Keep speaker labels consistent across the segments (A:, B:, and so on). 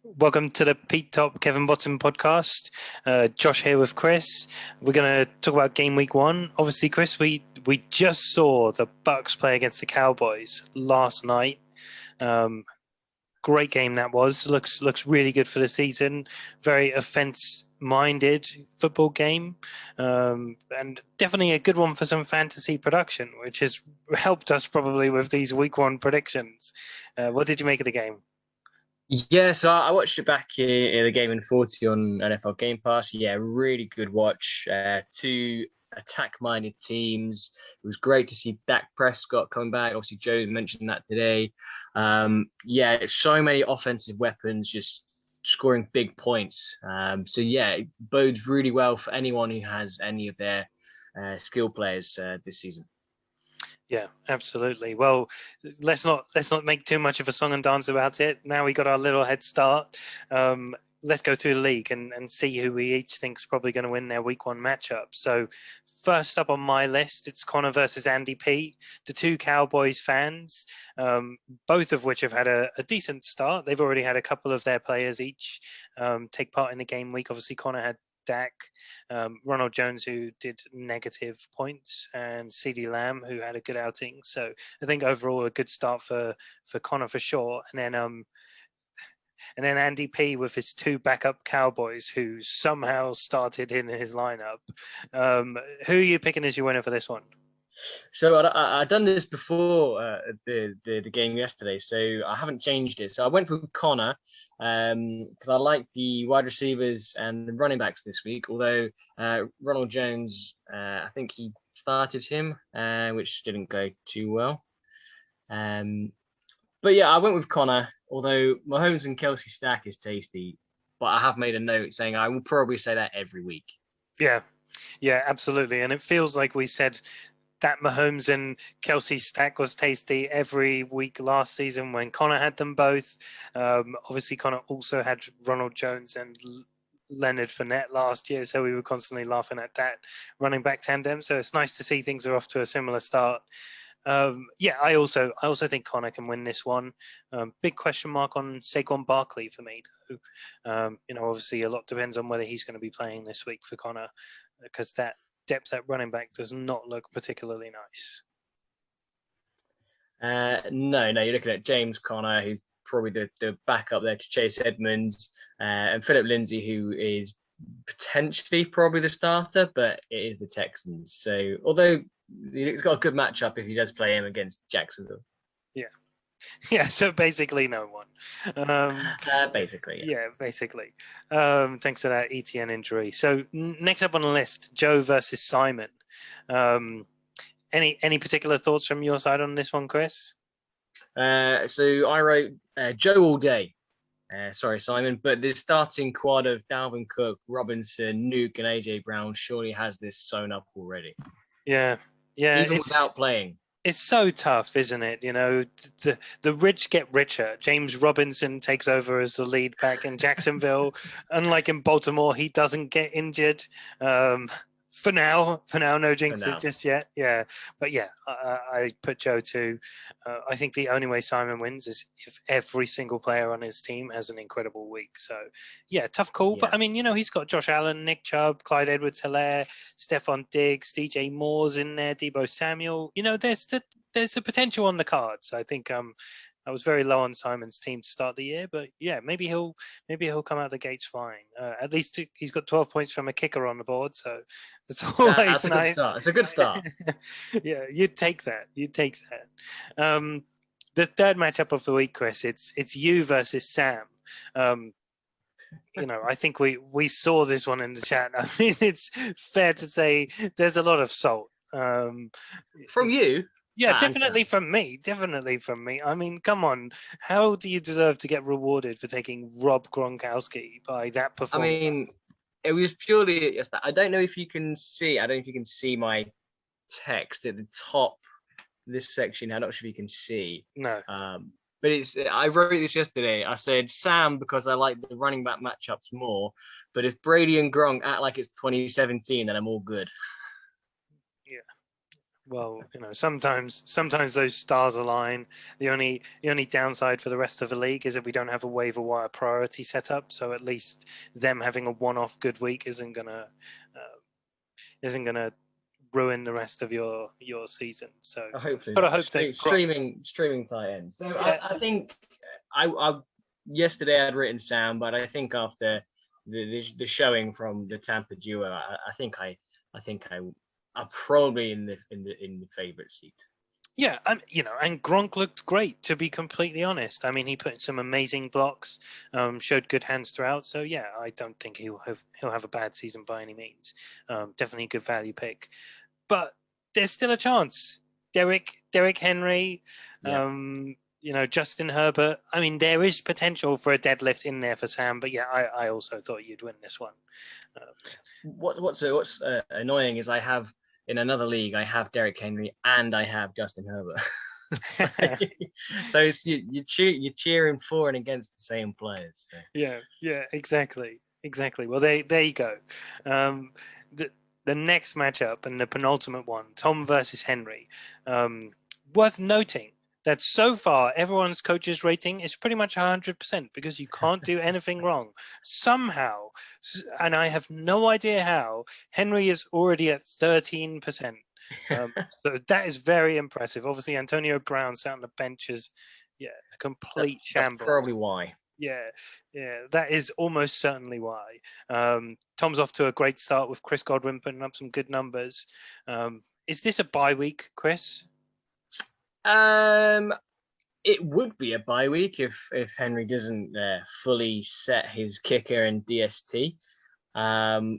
A: Welcome to the Pete Top Kevin Bottom podcast. Josh here with Chris. We're going to talk about game week 1. Obviously, Chris, we just saw the Bucks play against the Cowboys last night. Great game that was. Looks really good for the season. Very offense-minded football game, and definitely a good one for some fantasy production, which has helped us probably with these week 1 predictions. What did you make of the game?
B: Yeah, so I watched it back in the game in 40 on NFL Game Pass. Yeah, really good watch. Two attack-minded teams. It was great to see Dak Prescott come back. Obviously, Joe mentioned that today. Yeah, so many offensive weapons just scoring big points. So yeah, it bodes really well for anyone who has any of their skill players this season.
A: Yeah, absolutely. Well, let's not make too much of a song and dance about it. Now we got our little head start. Let's go through the league and see who we each think is probably going to win their week 1 matchup. So first up on my list, it's Connor versus Andy P, the two Cowboys fans, both of which have had a decent start. They've already had a couple of their players each take part in the game week. Obviously, Connor had Dak, Ronald Jones, who did negative points, and CeeDee Lamb, who had a good outing. So I think overall a good start for Connor for sure. And then Andy P with his 2 backup Cowboys, who somehow started in his lineup. Who are you picking as your winner for this one?
B: So I'd done this before the game yesterday, so I haven't changed it. So I went for Connor because I like the wide receivers and the running backs this week. Although Ronald Jones, I think he started him, which didn't go too well. But yeah, I went with Connor. Although Mahomes and Kelsey stack is tasty, but I have made a note saying I will probably say that every week.
A: Yeah, absolutely. And it feels like we said that Mahomes and Kelsey stack was tasty every week last season when Connor had them both. Obviously, Connor also had Ronald Jones and Leonard Fournette last year, so we were constantly laughing at that running back tandem. So it's nice to see things are off to a similar start. Yeah, I also think Connor can win this one. Big question mark on Saquon Barkley for me, though. Obviously a lot depends on whether he's going to be playing this week for Connor, because that depth at running back does not look particularly nice.
B: No, you're looking at James Conner, who's probably the backup there to Chase Edmonds, and Philip Lindsay, who is potentially probably the starter, but it is the Texans. So although he's got a good matchup if he does play him against Jacksonville.
A: Yeah, so basically no one.
B: Basically.
A: Yeah, basically. Thanks to that ETN injury. So next up on the list, Joe versus Simon. Any particular thoughts from your side on this one, Chris?
B: So I wrote Joe all day. Sorry, Simon, but the starting quad of Dalvin Cook, Robinson, Nuke, and AJ Brown surely has this sewn up already.
A: Yeah,
B: even without playing.
A: It's so tough, isn't it? You know, the rich get richer. James Robinson takes over as the lead back in Jacksonville. Unlike in Baltimore, he doesn't get injured. For now, no jinxes just yet. Yeah, but yeah, I put Joe too. I think the only way Simon wins is if every single player on his team has an incredible week. So yeah, tough call. Yeah. But I mean, he's got Josh Allen, Nick Chubb, Clyde Edwards-Helaire, Stephon Diggs, DJ Moore's in there, Deebo Samuel. There's the potential on the cards. I think I was very low on Simon's team to start the year, but yeah, maybe he'll come out the gates fine. At least he's got 12 points from a kicker on the board, so that's always
B: that's
A: nice.
B: Good start. It's a good start.
A: Yeah, you'd take that. The third matchup of the week, Chris, it's you versus Sam. I think we saw this one in the chat. I mean, it's fair to say there's a lot of salt.
B: From you?
A: Yeah, definitely from me. Definitely from me. I mean, come on. How do you deserve to get rewarded for taking Rob Gronkowski by that performance?
B: I mean, it was purely just that. I don't know if you can see. I don't know if you can see my text at the top. This section. I'm not sure if you can see.
A: No.
B: But I wrote this yesterday. I said Sam because I like the running back matchups more. But if Brady and Gronk act like it's 2017, then I'm all good.
A: Yeah. Well, sometimes those stars align. The only downside for the rest of the league is that we don't have a waiver wire priority set up. So at least them having a one-off good week isn't gonna ruin the rest of your season. So
B: Hopefully
A: gotta
B: not.
A: hope that
B: Streaming tight end. So
A: yeah,
B: I think I yesterday I'd written Sam, but I think after the showing from the Tampa duo, I think I'm probably in the favorite seat.
A: yeah, and Gronk looked great. To be completely honest, I mean, he put in some amazing blocks, showed good hands throughout. So yeah, I don't think he'll have a bad season by any means. Definitely a good value pick, but there's still a chance. Derek Henry,
B: Yeah.
A: Justin Herbert. I mean, there is potential for a deadlift in there for Sam. But yeah, I also thought you'd win this one.
B: What's annoying is I have in another league I have Derek Henry and I have Justin Herbert. so it's, you're cheering for and against the same players. So.
A: Yeah, exactly. Well, there you go. The next matchup and the penultimate one, Tom versus Henry. Worth noting that so far everyone's coach's rating is pretty much 100% because you can't do anything wrong. Somehow, and I have no idea how, Henry is already at 13%. So that is very impressive. Obviously, Antonio Brown sat on the bench is, a complete shambles.
B: That's probably why.
A: Yeah, that is almost certainly why. Tom's off to a great start with Chris Godwin putting up some good numbers. Is this a bye week, Chris?
B: It would be a bye week if Henry doesn't fully set his kicker and DST.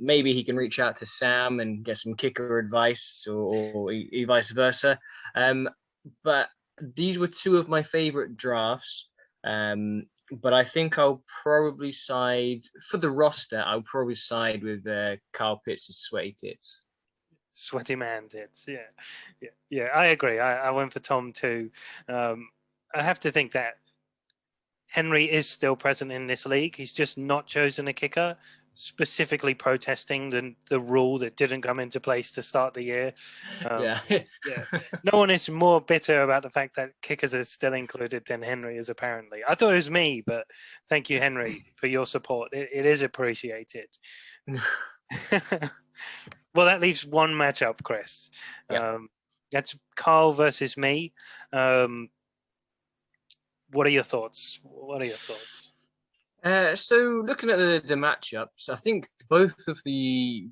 B: Maybe he can reach out to Sam and get some kicker advice, or vice versa. But these were two of my favorite drafts. But I think I'll probably side for the roster. I'll probably side with Kyle Pitts' sweaty tits.
A: Sweaty man tits. Yeah. I agree. I went for Tom too. I have to think that Henry is still present in this league. He's just not chosen a kicker, specifically protesting the rule that didn't come into place to start the year.
B: Yeah.
A: No one is more bitter about the fact that kickers are still included than Henry is, apparently. I thought it was me, but thank you, Henry, for your support. It is appreciated. Well, that leaves one matchup, Chris.
B: Yeah.
A: That's Carl versus me. What are your thoughts?
B: So looking at the matchups, I think both of the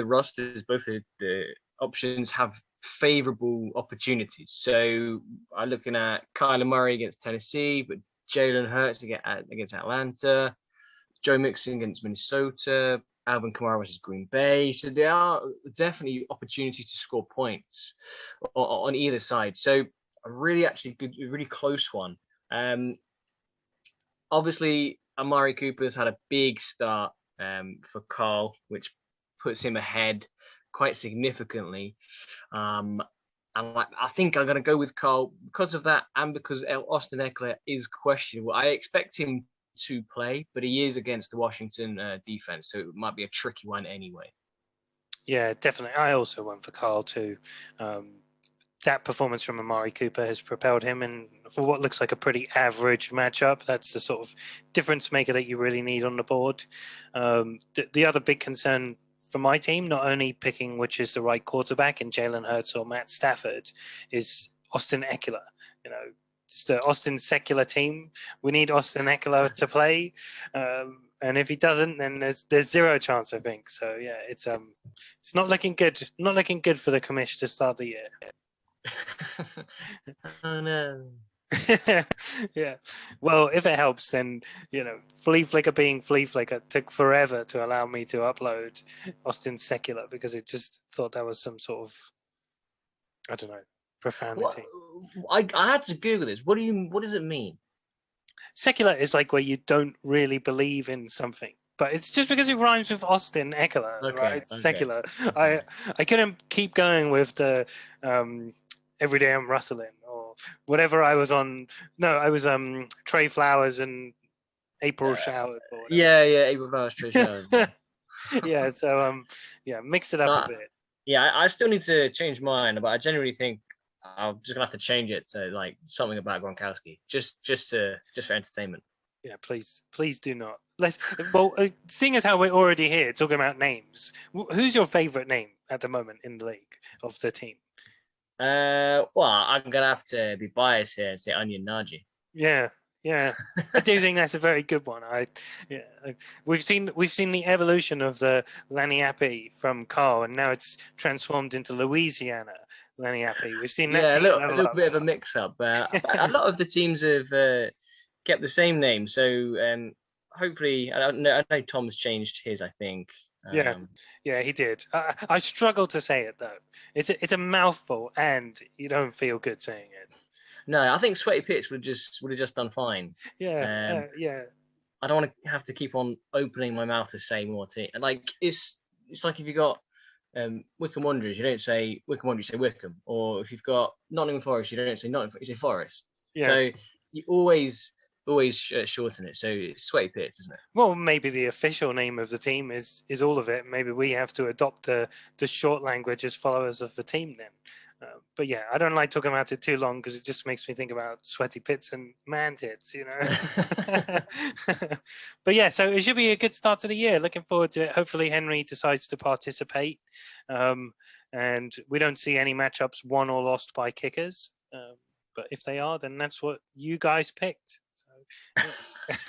B: rosters, both of the options have favorable opportunities. So I'm looking at Kyler Murray against Tennessee, but Jalen Hurts against Atlanta, Joe Mixon against Minnesota, Alvin Kamara versus Green Bay. So there are definitely opportunities to score points on either side. So a really close one. Obviously, Amari Cooper's had a big start for Carl, which puts him ahead quite significantly. And I think I'm going to go with Carl because of that, and because Austin Ekeler is questionable. I expect him to play, but he is against the Washington defense, so it might be a tricky one anyway.
A: Yeah, definitely. I also went for Carl too. That performance from Amari Cooper has propelled him, and for what looks like a pretty average matchup, that's the sort of difference maker that you really need on the board. The other big concern for my team, not only picking which is the right quarterback in Jalen Hurts or Matt Stafford, is Austin Ekeler. Just an Austin secular team. We need Austin Ekeler to play, and if he doesn't, then there's zero chance, I think. So yeah, it's not looking good. Not looking good for the commish to start the year.
B: Oh no.
A: Yeah. Well, if it helps, then Flea Flicker being Flea Flicker took forever to allow me to upload Austin Secular because it just thought that was some sort of, I don't know, profanity.
B: I had to Google this. What does it mean?
A: Secular is like where you don't really believe in something, but it's just because it rhymes with Austin Ekeler, right? It's secular. Okay. I couldn't keep going with the Every Day I'm Rustling or whatever I was on. No, I was Trey Flowers and April Showers.
B: Yeah, April Flowers, Trey Showers.
A: Yeah, so mixed it up a bit.
B: Yeah, I still need to change mine, but I genuinely think I'm just gonna have to change it to like something about Gronkowski, just for entertainment.
A: Yeah, please do not. Let's. Well, seeing as how we're already here talking about names, who's your favorite name at the moment in the league of the team?
B: Well, I'm gonna have to be biased here and say Onion Naji.
A: Yeah, yeah. I do think that's a very good one. Yeah, we've seen the evolution of the Laniapi from Carl, and now it's transformed into Louisiana Laniapi. We've seen that
B: Yeah,
A: team
B: a
A: level
B: little
A: up.
B: bit of a mix-up. A lot of the teams have kept the same name, so hopefully, I know Tom's changed his. I think.
A: Yeah,
B: Um,
A: yeah, he did. I struggle to say it though. It's a mouthful, and you don't feel good saying it.
B: no, I think Sweaty Pits would have just done fine.
A: Yeah,
B: Um,
A: yeah,
B: I don't want to have to keep on opening my mouth to say more team. And like it's like if you got Wickham Wanderers, you don't say Wickham Wanderers, you say Wickham. Or if you've got Nottingham Forest, you don't say Nottingham, you say Forest.
A: yeah.
B: So you always shorten it. So it's Sweaty Pits, isn't it?
A: Well, maybe the official name of the team is all of it. Maybe we have to adopt the short language as followers of the team then. But yeah, I don't like talking about it too long because it just makes me think about sweaty pits and man tits, you know. But yeah, so it should be a good start to the year. Looking forward to it. Hopefully, Henry decides to participate, and we don't see any matchups won or lost by kickers. But if they are, then that's what you guys picked. So,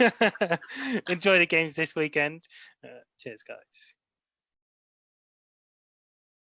A: yeah. Enjoy the games this weekend. Cheers, guys.